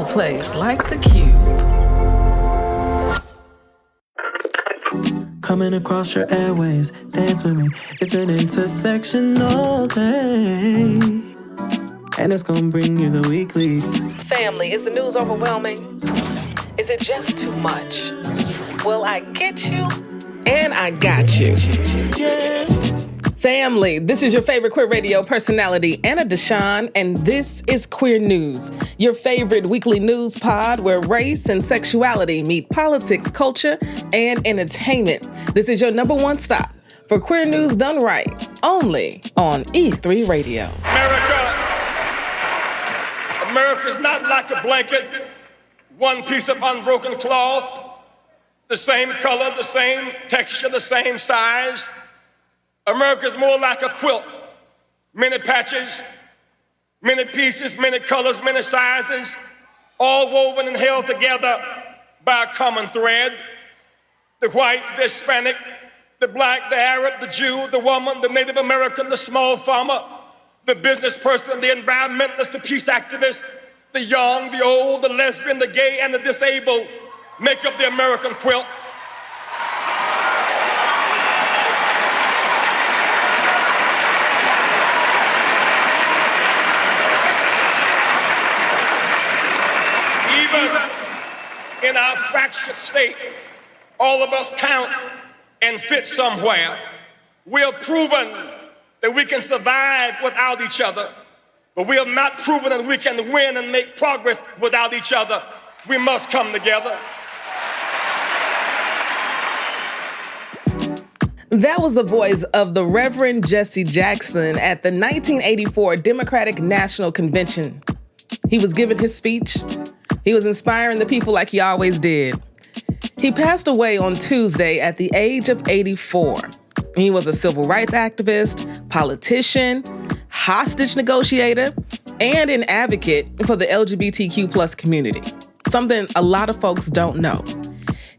no place like the Q. Coming across your airwaves, dance with me. It's an intersection all day. And it's gonna bring you the weekly. Family, is the news overwhelming? Is it just too much? Well, I get you, and I got you. Yeah. Family, this is your favorite queer radio personality, Anna Deshawn, and this is Queer News, your favorite weekly news pod where race and sexuality meet politics, culture, and entertainment. This is your number one stop for queer news done right, only on E3 Radio. America's not like a blanket, one piece of unbroken cloth, the same color, the same texture, the same size. America's more like a quilt, many patches, many pieces, many colors, many sizes, all woven and held together by a common thread. The white, the Hispanic, the black, the Arab, the Jew, the woman, the Native American, the small farmer, the business person, the environmentalist, the peace activist, the young, the old, the lesbian, the gay, and the disabled make up the American quilt. In our fractured state, all of us count and fit somewhere. We have proven that we can survive without each other, but we have not proven that we can win and make progress without each other. We must come together. That was the voice of the Reverend Jesse Jackson at the 1984 Democratic National Convention. He was giving his speech. He was inspiring the people like he always did. He passed away on Tuesday at the age of 84. He was a civil rights activist, politician, hostage negotiator, and an advocate for the LGBTQ+ community, something a lot of folks don't know.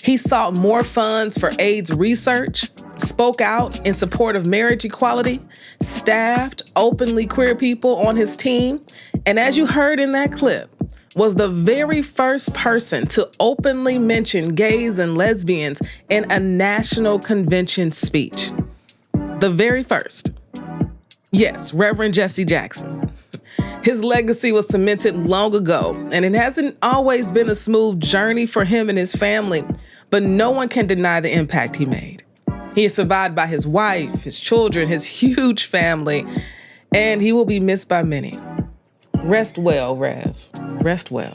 He sought more funds for AIDS research, spoke out in support of marriage equality, staffed openly queer people on his team, and as you heard in that clip, was the very first person to openly mention gays and lesbians in a national convention speech. The very first. Yes, Reverend Jesse Jackson. His legacy was cemented long ago, and it hasn't always been a smooth journey for him and his family, but no one can deny the impact he made. He is survived by his wife, his children, his huge family, and he will be missed by many. Rest well, Rev. Rest well.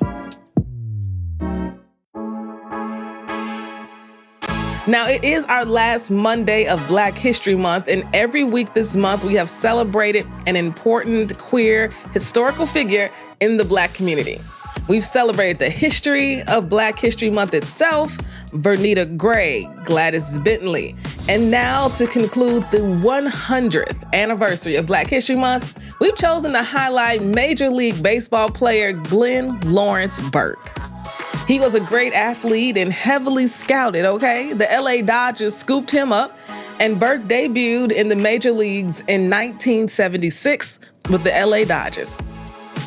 Now, it is our last Monday of Black History Month, and every week this month we have celebrated an important queer historical figure in the Black community. We've celebrated the history of Black History Month itself, Vernita Gray, Gladys Bentley, and now to conclude the 100th anniversary of Black History Month, we've chosen to highlight Major League Baseball player Glenn Lawrence Burke. He was a great athlete and heavily scouted, okay? The LA Dodgers scooped him up, and Burke debuted in the major leagues in 1976 with the LA Dodgers.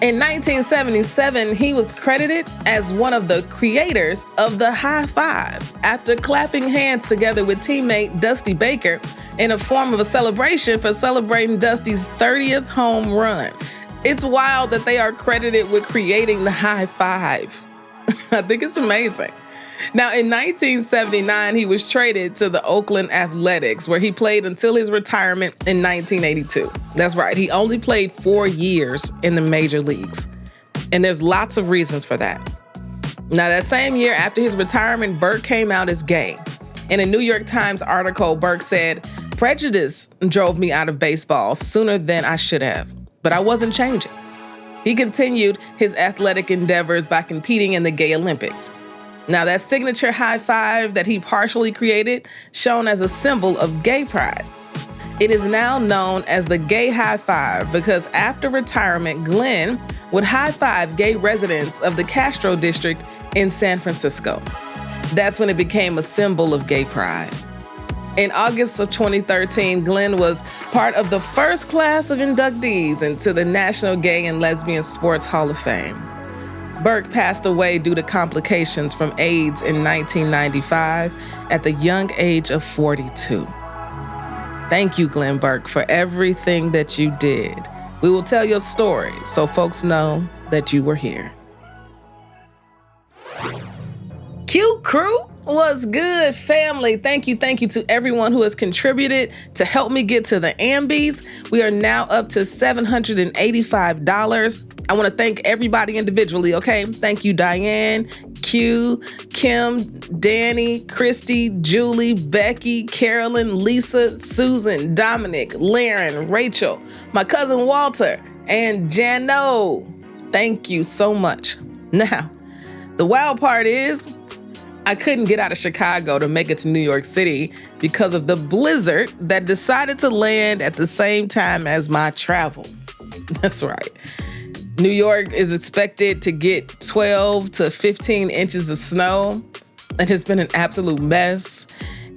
In 1977, he was credited as one of the creators of the high five after clapping hands together with teammate Dusty Baker in a form of a celebration for celebrating Dusty's 30th home run. It's wild that they are credited with creating the high five. I think it's amazing. Now, in 1979, he was traded to the Oakland Athletics, where he played until his retirement in 1982. That's right, he only played 4 years in the major leagues. And there's lots of reasons for that. Now, that same year after his retirement, Burke came out as gay. In a New York Times article, Burke said, "Prejudice drove me out of baseball sooner than I should have, but I wasn't changing." He continued his athletic endeavors by competing in the Gay Olympics. Now, that signature high five that he partially created, shown as a symbol of gay pride. It is now known as the Gay High Five because after retirement, Glenn would high five gay residents of the Castro district in San Francisco. That's when it became a symbol of gay pride. In August of 2013, Glenn was part of the first class of inductees into the National Gay and Lesbian Sports Hall of Fame. Burke passed away due to complications from AIDS in 1995 at the young age of 42. Thank you, Glenn Burke, for everything that you did. We will tell your story so folks know that you were here. QCrew was good, family. Thank you to everyone who has contributed to help me get to the Ambies. We are now up to $785. I want to thank everybody individually, okay? Thank you, Diane, Q, Kim, Danny, Christy, Julie, Becky, Carolyn, Lisa, Susan, Dominic, Laren, Rachel, my cousin Walter, and Jano. Thank you so much. Now, the wild part is I couldn't get out of Chicago to make it to New York City because of the blizzard that decided to land at the same time as my travel. That's right. New York is expected to get 12 to 15 inches of snow. It has been an absolute mess,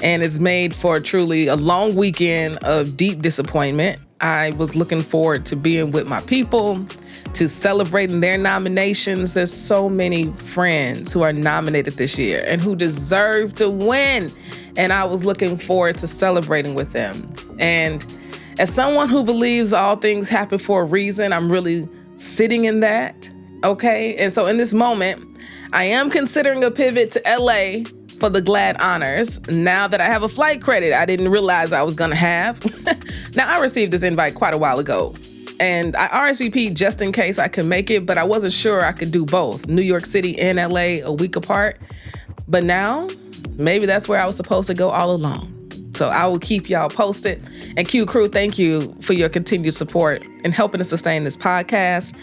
and it's made for truly a long weekend of deep disappointment. I was looking forward to being with my people, to celebrating their nominations. There's so many friends who are nominated this year and who deserve to win. And I was looking forward to celebrating with them. And as someone who believes all things happen for a reason, I'm really sitting in that, okay? And so in this moment, I am considering a pivot to LA for the GLAAD honors. Now that I have a flight credit I didn't realize I was gonna have. Now, I received this invite quite a while ago, and I RSVP'd just in case I could make it, but I wasn't sure I could do both, New York City and LA a week apart. But now, maybe that's where I was supposed to go all along. So I will keep y'all posted. And QCrew, thank you for your continued support in helping to sustain this podcast.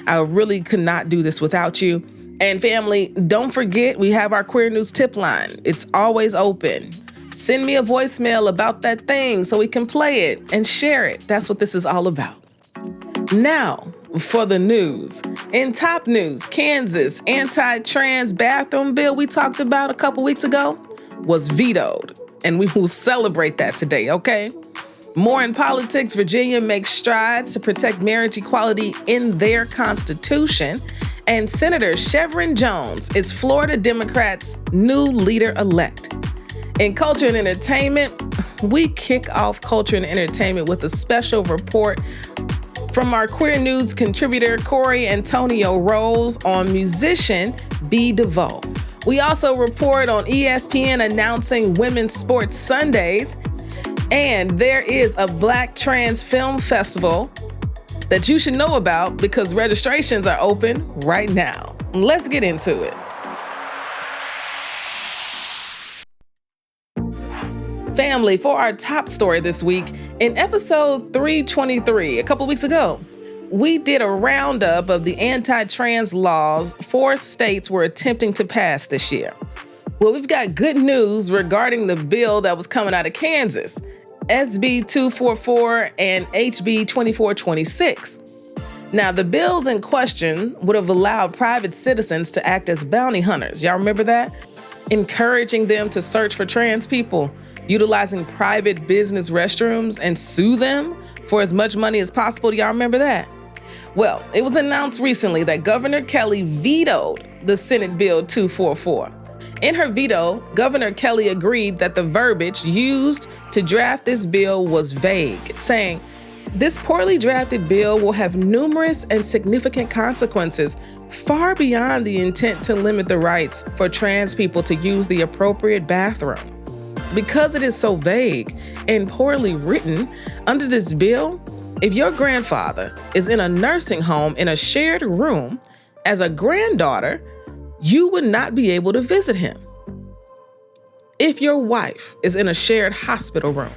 I really could not do this without you. And family, don't forget, we have our Queer News tip line. It's always open. Send me a voicemail about that thing so we can play it and share it. That's what this is all about. Now, for the news. In top news, Kansas anti-trans bathroom bill we talked about a couple weeks ago was vetoed. And we will celebrate that today, okay? More in politics, Virginia makes strides to protect marriage equality in their constitution. And Senator Shevrin Jones is Florida Democrats' new leader-elect. In culture and entertainment, we kick off culture and entertainment with a special report from our Queer News contributor, Corey Antonio Rose, on musician B. Deveaux. We also report on ESPN announcing Women's Sports Sundays. And there is a Black Trans Film Festival that you should know about because registrations are open right now. Let's get into it. Family, for our top story this week, in episode 323, a couple weeks ago, we did a roundup of the anti-trans laws 4 states were attempting to pass this year. Well, we've got good news regarding the bill that was coming out of Kansas, SB 244 and HB 2426. Now, the bills in question would have allowed private citizens to act as bounty hunters. Y'all remember that? Encouraging them to search for trans people, utilizing private business restrooms and sue them for as much money as possible. Do y'all remember that? Well, it was announced recently that Governor Kelly vetoed the Senate Bill 244. In her veto, Governor Kelly agreed that the verbiage used to draft this bill was vague, saying, "This poorly drafted bill will have numerous and significant consequences far beyond the intent to limit the rights for trans people to use the appropriate bathroom." Because it is so vague and poorly written, under this bill, if your grandfather is in a nursing home in a shared room as a granddaughter, you would not be able to visit him. If your wife is in a shared hospital room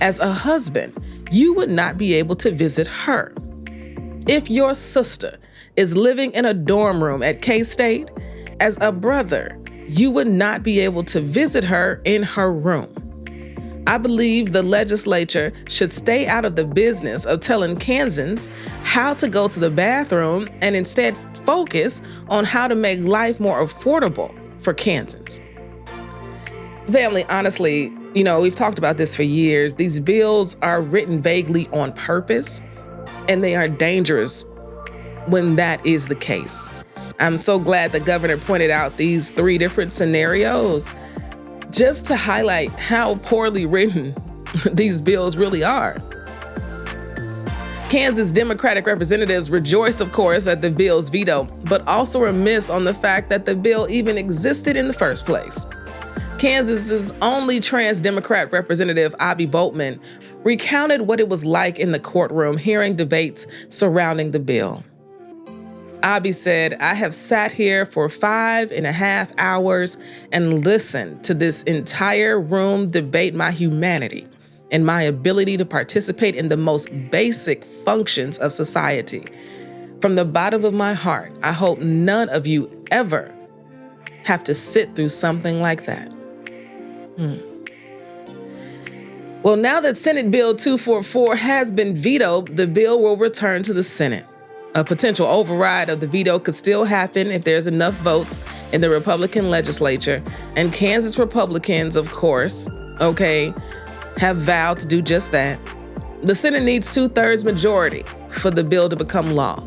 as a husband, you would not be able to visit her. If your sister is living in a dorm room at K-State as a brother, you would not be able to visit her in her room. I believe the legislature should stay out of the business of telling Kansans how to go to the bathroom and instead focus on how to make life more affordable for Kansans. Family, honestly, we've talked about this for years. These bills are written vaguely on purpose, and they are dangerous when that is the case. I'm so glad the governor pointed out these 3 different scenarios just to highlight how poorly written these bills really are. Kansas Democratic representatives rejoiced, of course, at the bill's veto, but also remiss on the fact that the bill even existed in the first place. Kansas's only trans Democrat representative, Abby Boatman, recounted what it was like in the courtroom hearing debates surrounding the bill. Abby said, "I have sat here for 5.5 hours and listened to this entire room debate my humanity and my ability to participate in the most basic functions of society. From the bottom of my heart, I hope none of you ever have to sit through something like that." Well, now that Senate Bill 244 has been vetoed, the bill will return to the Senate. A potential override of the veto could still happen if there's enough votes in the Republican legislature, and Kansas Republicans, of course, have vowed to do just that. The Senate needs 2/3 majority for the bill to become law.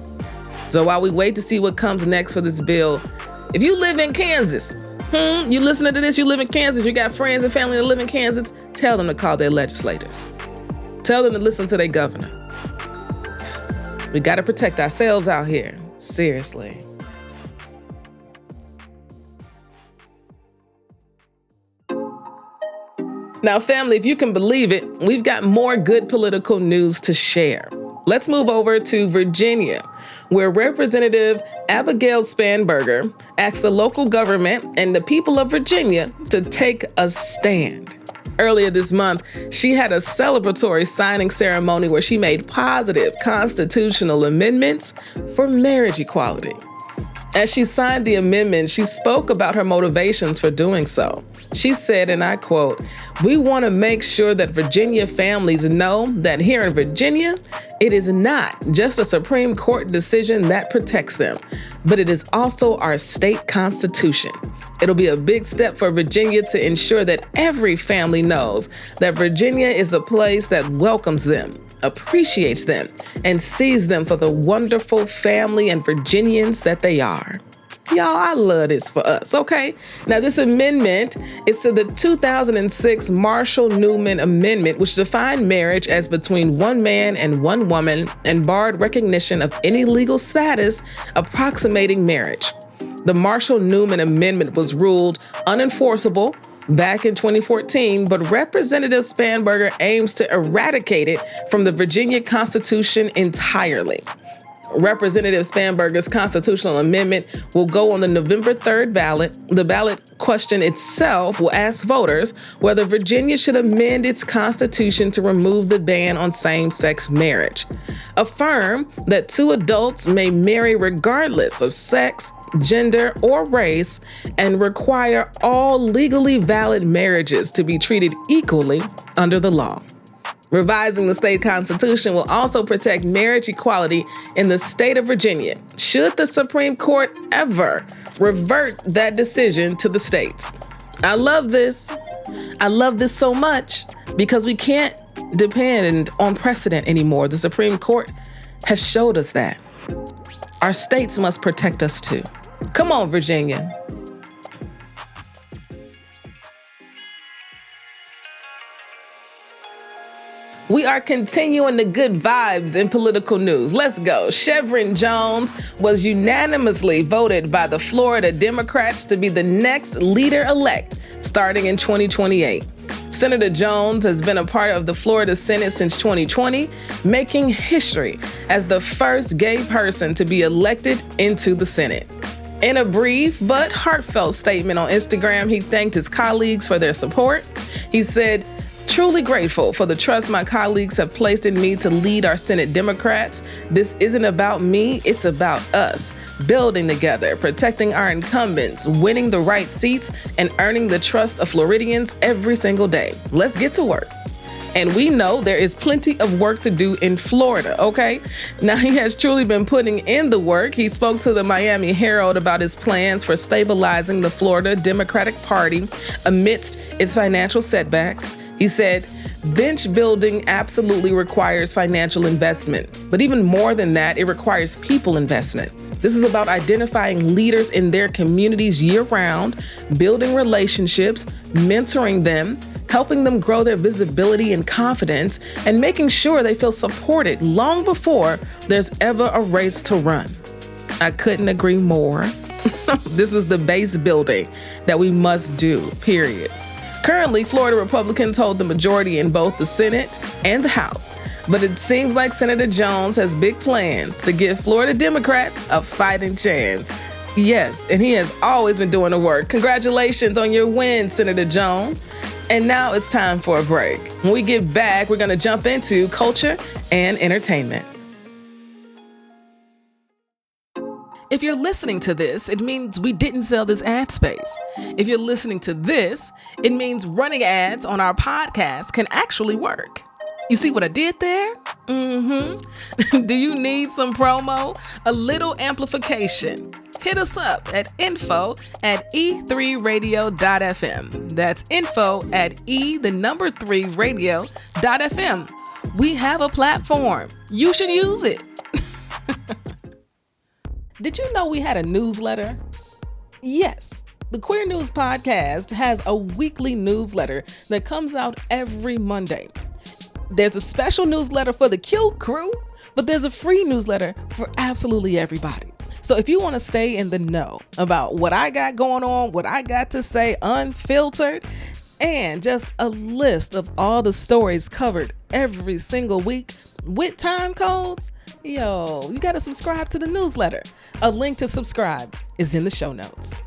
So while we wait to see what comes next for this bill, if you live in Kansas, you listening to this, you live in Kansas, you got friends and family that live in Kansas, tell them to call their legislators. Tell them to listen to their governor. We got to protect ourselves out here. Seriously. Now, family, if you can believe it, we've got more good political news to share. Let's move over to Virginia, where Representative Abigail Spanberger asked the local government and the people of Virginia to take a stand. Earlier this month, she had a celebratory signing ceremony where she made positive constitutional amendments for marriage equality. As she signed the amendment, she spoke about her motivations for doing so. She said, and I quote, "We want to make sure that Virginia families know that here in Virginia, it is not just a Supreme Court decision that protects them, but it is also our state constitution. It'll be a big step for Virginia to ensure that every family knows that Virginia is a place that welcomes them, appreciates them, and sees them for the wonderful family and Virginians that they are." Y'all, I love this for us, okay? Now, this amendment is to the 2006 Marshall-Newman Amendment, which defined marriage as between one man and one woman and barred recognition of any legal status approximating marriage. The Marshall-Newman Amendment was ruled unenforceable back in 2014, but Representative Spanberger aims to eradicate it from the Virginia Constitution entirely. Representative Spanberger's constitutional amendment will go on the November 3rd ballot. The ballot question itself will ask voters whether Virginia should amend its constitution to remove the ban on same-sex marriage, affirm that 2 adults may marry regardless of sex, gender, or race, and require all legally valid marriages to be treated equally under the law. Revising the state constitution will also protect marriage equality in the state of Virginia, should the Supreme Court ever revert that decision to the states. I love this. I love this so much because we can't depend on precedent anymore. The Supreme Court has showed us that. Our states must protect us too. Come on, Virginia. We are continuing the good vibes in political news. Let's go. Shevrin Jones was unanimously voted by the Florida Democrats to be the next leader-elect starting in 2028. Senator Jones has been a part of the Florida Senate since 2020, making history as the first gay person to be elected into the Senate. In a brief but heartfelt statement on Instagram, he thanked his colleagues for their support. He said, "Truly grateful for the trust my colleagues have placed in me to lead our Senate Democrats. This isn't about me, it's about us. Building together, protecting our incumbents, winning the right seats, and earning the trust of Floridians every single day. Let's get to work." And we know there is plenty of work to do in Florida, okay? Now, he has truly been putting in the work. He spoke to the Miami Herald about his plans for stabilizing the Florida Democratic Party amidst its financial setbacks. He said, bench building absolutely requires financial investment, but even more than that, it requires people investment. This is about identifying leaders in their communities year-round, building relationships, mentoring them, helping them grow their visibility and confidence, and making sure they feel supported long before there's ever a race to run. I couldn't agree more. This is the base building that we must do, period. Currently, Florida Republicans hold the majority in both the Senate and the House, but it seems like Senator Jones has big plans to give Florida Democrats a fighting chance. Yes, and he has always been doing the work. Congratulations on your win, Senator Jones. And now it's time for a break. When we get back, we're going to jump into culture and entertainment. If you're listening to this, it means we didn't sell this ad space. If you're listening to this, it means running ads on our podcast can actually work. You see what I did there? Do you need some promo? A little amplification? Hit us up at info@e3radio.fm. That's info@e3radio.fm. We have a platform. You should use it. Did you know we had a newsletter? Yes. The Queer News Podcast has a weekly newsletter that comes out every Monday. There's a special newsletter for the QCrew, but there's a free newsletter for absolutely everybody. So if you want to stay in the know about what I got going on, what I got to say unfiltered, and just a list of all the stories covered every single week with time codes, yo, you got to subscribe to the newsletter. A link to subscribe is in the show notes.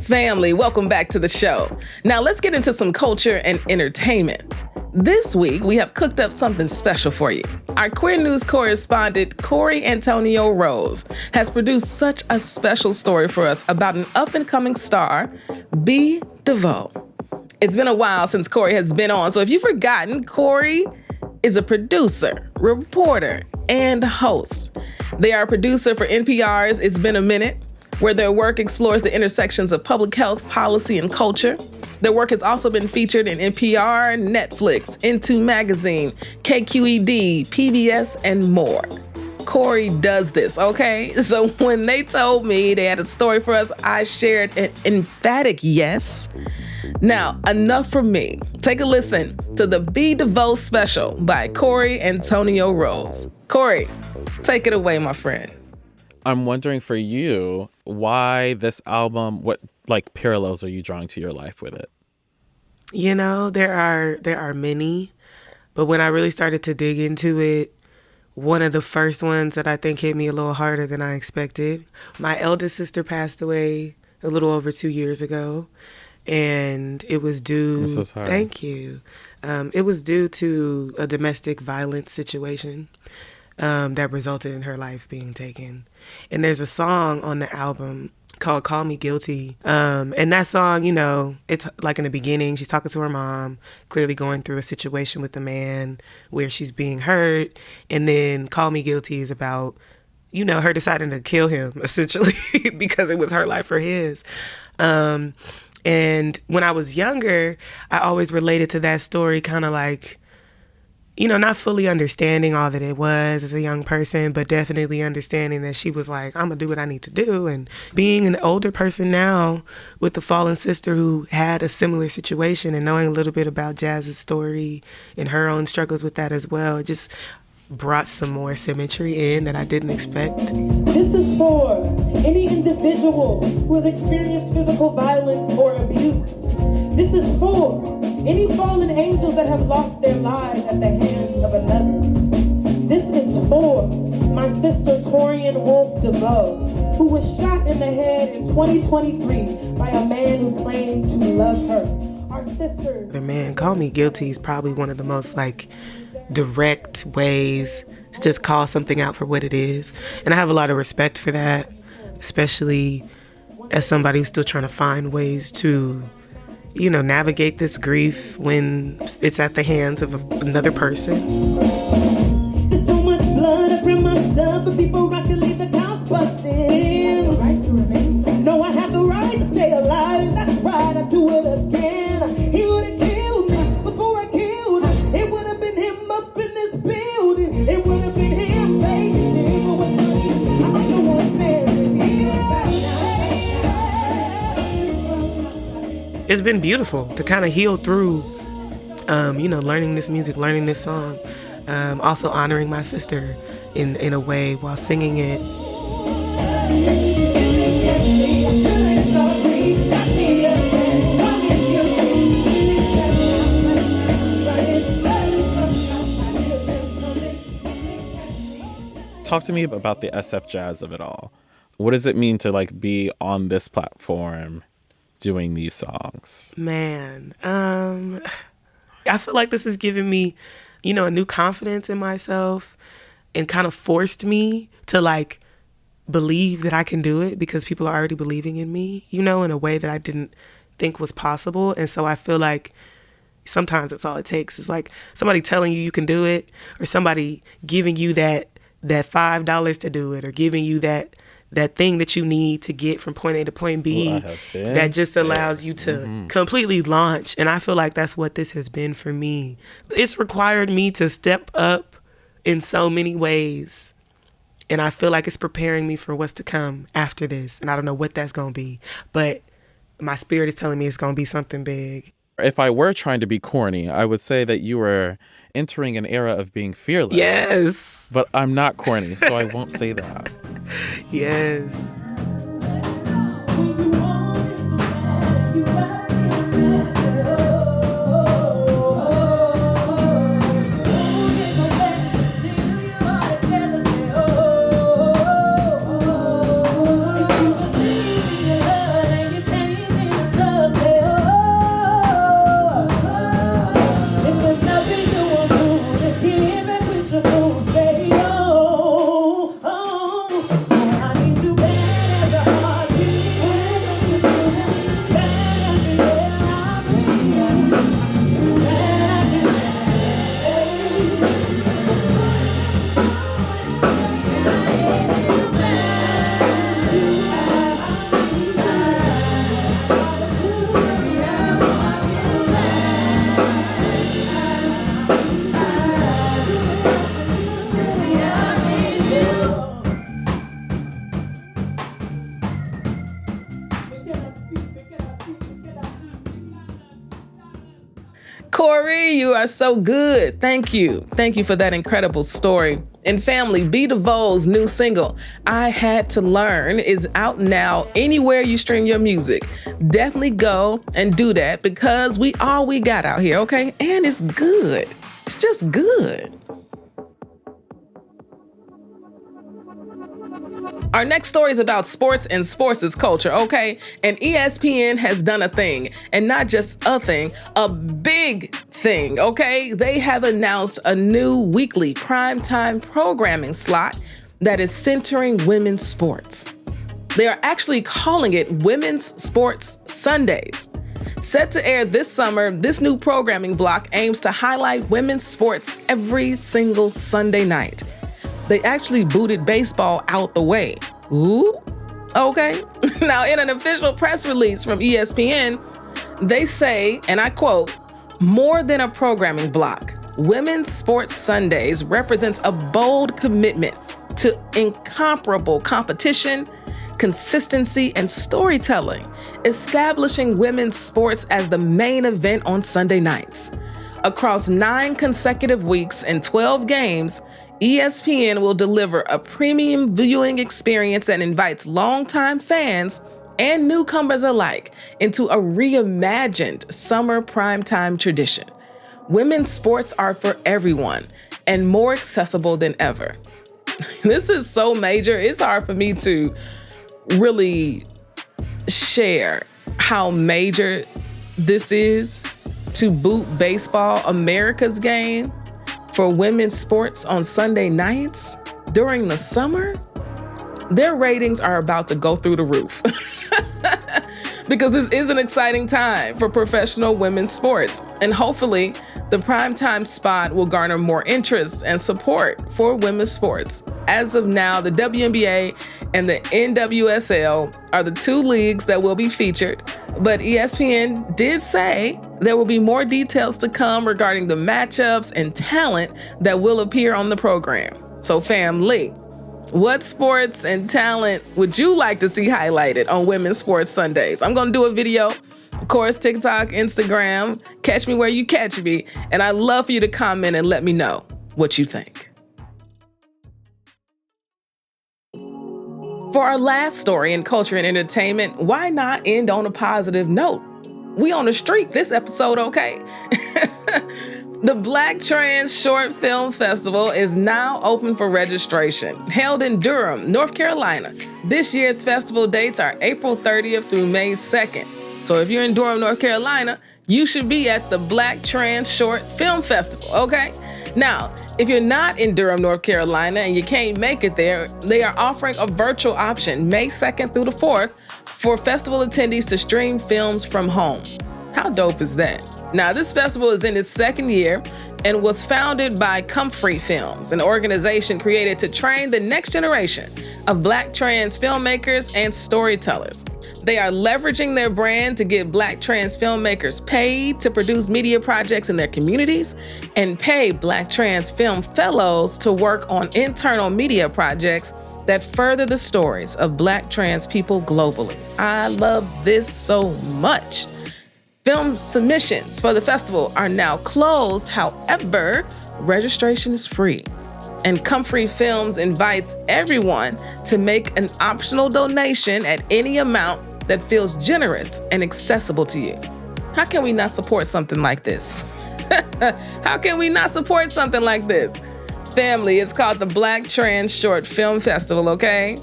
Family, welcome back to the show. Now let's get into some culture and entertainment. This week, we have cooked up something special for you. Our queer news correspondent, Corey Antonio Rose, has produced such a special story for us about an up-and-coming star, Deveaux. It's been a while since Corey has been on, so if you've forgotten, Corey is a producer, reporter, and host. They are a producer for NPR's It's Been a Minute, where their work explores the intersections of public health, policy, and culture. Their work has also been featured in NPR, Netflix, Into Magazine, KQED, PBS, and more. Corey does this, okay? So when they told me they had a story for us, I shared an emphatic yes. Now, enough from me. Take a listen to the Deveaux special by Corey Antonio Rose. Corey, take it away, my friend. I'm wondering for you, why this album, what parallels are you drawing to your life with it? You know, there are many, but when I really started to dig into it, one of the first ones that I think hit me a little harder than I expected. My eldest sister passed away a little over 2 years ago, and it was due. I'm so sorry. Thank you. It was due to a domestic violence situation that resulted in her life being taken. And there's a song on the album called Call Me Guilty. And that song, you know, it's like in the beginning, she's talking to her mom, clearly going through a situation with the man where she's being hurt. And then Call Me Guilty is about, you know, her deciding to kill him, essentially, because it was her life or his. And when I was younger, I always related to that story kind of like, you know, not fully understanding all that it was as a young person, but definitely understanding that she was like, I'm gonna do what I need to do. And being an older person now with the fallen sister who had a similar situation and knowing a little bit about Jazz's story and her own struggles with that as well, it just brought some more symmetry in that I didn't expect. This is for any individual who has experienced physical violence or abuse. This is for any fallen angels that have lost their lives at the hands of another. This is for my sister Torian Wolf Deveaux, who was shot in the head in 2023 by a man who claimed to love her. Our sisters. The man, Call Me Guilty is probably one of the most direct ways to just call something out for what it is. And I have a lot of respect for that, especially as somebody who's still trying to find ways to, navigate this grief when it's at the hands of another person. There's so much blood up in my stuff, but before I can leave the house busted. I have the right to remain safe. No, I have the right to stay alive. That's right, I do it again. He would have killed me before I killed him. It would have been him up in this building. It would have been him, baby. I'm the one standing here. It's been beautiful to kind of heal through, learning this music, learning this song. Also honoring my sister in a way while singing it. Talk to me about the SF Jazz of it all. What does it mean to be on this platform doing these songs? Man, I feel like this has given me a new confidence in myself and kind of forced me to believe that I can do it because people are already believing in me, in a way that I didn't think was possible. And so I feel like sometimes that's all it takes. It's somebody telling you can do it, or somebody giving you that $5 to do it, or giving you that thing that you need to get from point A to point B that just allows you to completely launch. And I feel like that's what this has been for me. It's required me to step up in so many ways. And I feel like it's preparing me for what's to come after this. And I don't know what that's going to be, but my spirit is telling me it's going to be something big. If I were trying to be corny, I would say that you were entering an era of being fearless. Yes. But I'm not corny, so I won't say that. Yes. Corey, you are so good. Thank you. Thank you for that incredible story. And family, Deveaux's new single, I Had to Learn, is out now anywhere you stream your music. Definitely go and do that because we got out here, okay? And it's good. It's just good. Our next story is about sports and sports culture, okay? And ESPN has done a thing, and not just a thing, a big thing, okay? They have announced a new weekly primetime programming slot that is centering women's sports. They are actually calling it Women's Sports Sundays. Set to air this summer, this new programming block aims to highlight women's sports every single Sunday night. They actually booted baseball out the way. Ooh, okay. Now, in an official press release from ESPN, they say, and I quote, "More than a programming block, Women's Sports Sundays represents a bold commitment to incomparable competition, consistency, and storytelling, establishing women's sports as the main event on Sunday nights. Across 9 consecutive weeks and 12 games, ESPN will deliver a premium viewing experience that invites longtime fans and newcomers alike into a reimagined summer primetime tradition. Women's sports are for everyone and more accessible than ever." This is so major. It's hard for me to really share how major this is to boot baseball, America's game, for women's sports on Sunday nights during the summer. Their ratings are about to go through the roof. because this is an exciting time for professional women's sports. And hopefully, the primetime spot will garner more interest and support for women's sports. As of now, the WNBA and the NWSL are the two leagues that will be featured, but ESPN did say there will be more details to come regarding the matchups and talent that will appear on the program. So family, what sports and talent would you like to see highlighted on Women's Sports Sundays? I'm gonna do a video, of course, TikTok, Instagram, catch me where you catch me, and I'd love for you to comment and let me know what you think. For our last story in culture and entertainment, why not end on a positive note? We on a streak this episode, okay? The Black Trans Short Film Festival is now open for registration. Held in Durham, North Carolina, this year's festival dates are April 30th through May 2nd. So if you're in Durham, North Carolina, you should be at the Black Trans Short Film Festival, okay? Now, if you're not in Durham, North Carolina, and you can't make it there, they are offering a virtual option May 2nd through the 4th for festival attendees to stream films from home. How dope is that? Now, this festival is in its second year and was founded by QCrew Films, an organization created to train the next generation of Black trans filmmakers and storytellers. They are leveraging their brand to get Black trans filmmakers paid to produce media projects in their communities and pay Black trans film fellows to work on internal media projects that further the stories of Black trans people globally. I love this so much. Film submissions for the festival are now closed. However, registration is free. And QCrew Films invites everyone to make an optional donation at any amount that feels generous and accessible to you. How can we not support something like this? How can we not support something like this? Family, it's called the Black Trans Short Film Festival, okay?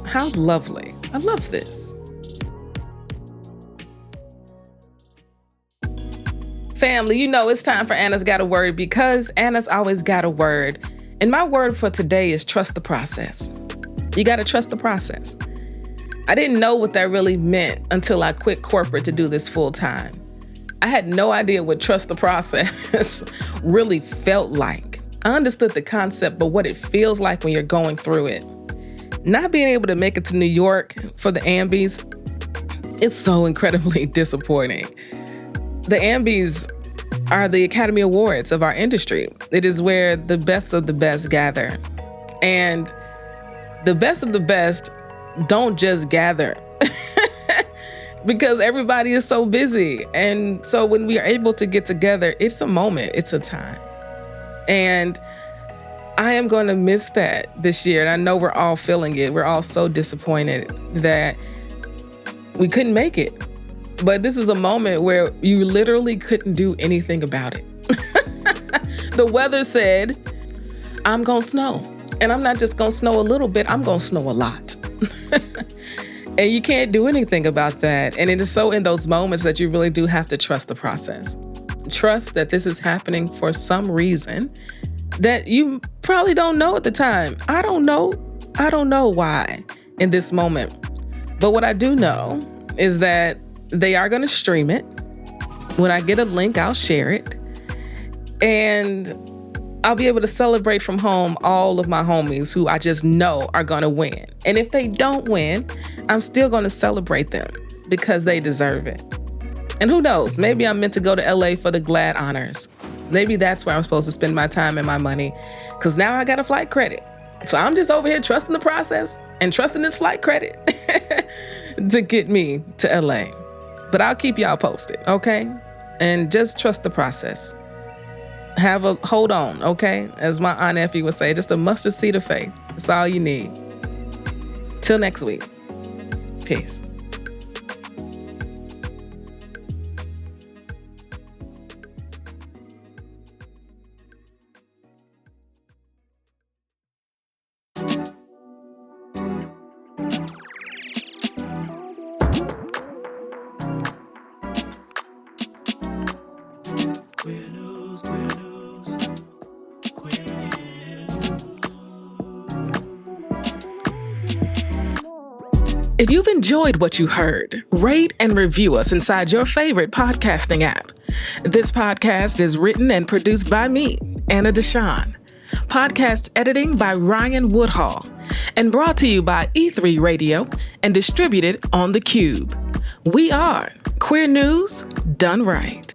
How lovely. I love this. Family, you know it's time for Anna's Got a Word because Anna's always got a word. And my word for today is trust the process. You got to trust the process. I didn't know what that really meant until I quit corporate to do this full time. I had no idea what trust the process really felt like. I understood the concept, but what it feels like when you're going through it. Not being able to make it to New York for the Ambies, it's so incredibly disappointing. The Ambies are the Academy Awards of our industry. It is where the best of the best gather. And the best of the best don't just gather because everybody is so busy. And so when we are able to get together, it's a moment, it's a time. And I am going to miss that this year. And I know we're all feeling it. We're all so disappointed that we couldn't make it. But this is a moment where you literally couldn't do anything about it. The weather said, I'm gonna snow. And I'm not just gonna snow a little bit, I'm gonna snow a lot. And you can't do anything about that. And it is so in those moments that you really do have to trust the process. Trust that this is happening for some reason that you probably don't know at the time. I don't know why in this moment. But what I do know is that they are going to stream it. When I get a link, I'll share it. And I'll be able to celebrate from home all of my homies who I just know are going to win. And if they don't win, I'm still going to celebrate them because they deserve it. And who knows, maybe I'm meant to go to LA for the GLAAD honors. Maybe that's where I'm supposed to spend my time and my money because now I got a flight credit. So I'm just over here trusting the process and trusting this flight credit to get me to LA. But I'll keep y'all posted, okay? And just trust the process. Hold on, okay? As my Aunt Effie would say, just a mustard seed of faith. That's all you need. Till next week. Peace. If you've enjoyed what you heard, rate and review us inside your favorite podcasting app. This podcast is written and produced by me, Anna Deshawn. Podcast editing by Ryan Woodhall, and brought to you by E3 Radio and distributed on The Cube. We are Queer News Done Right.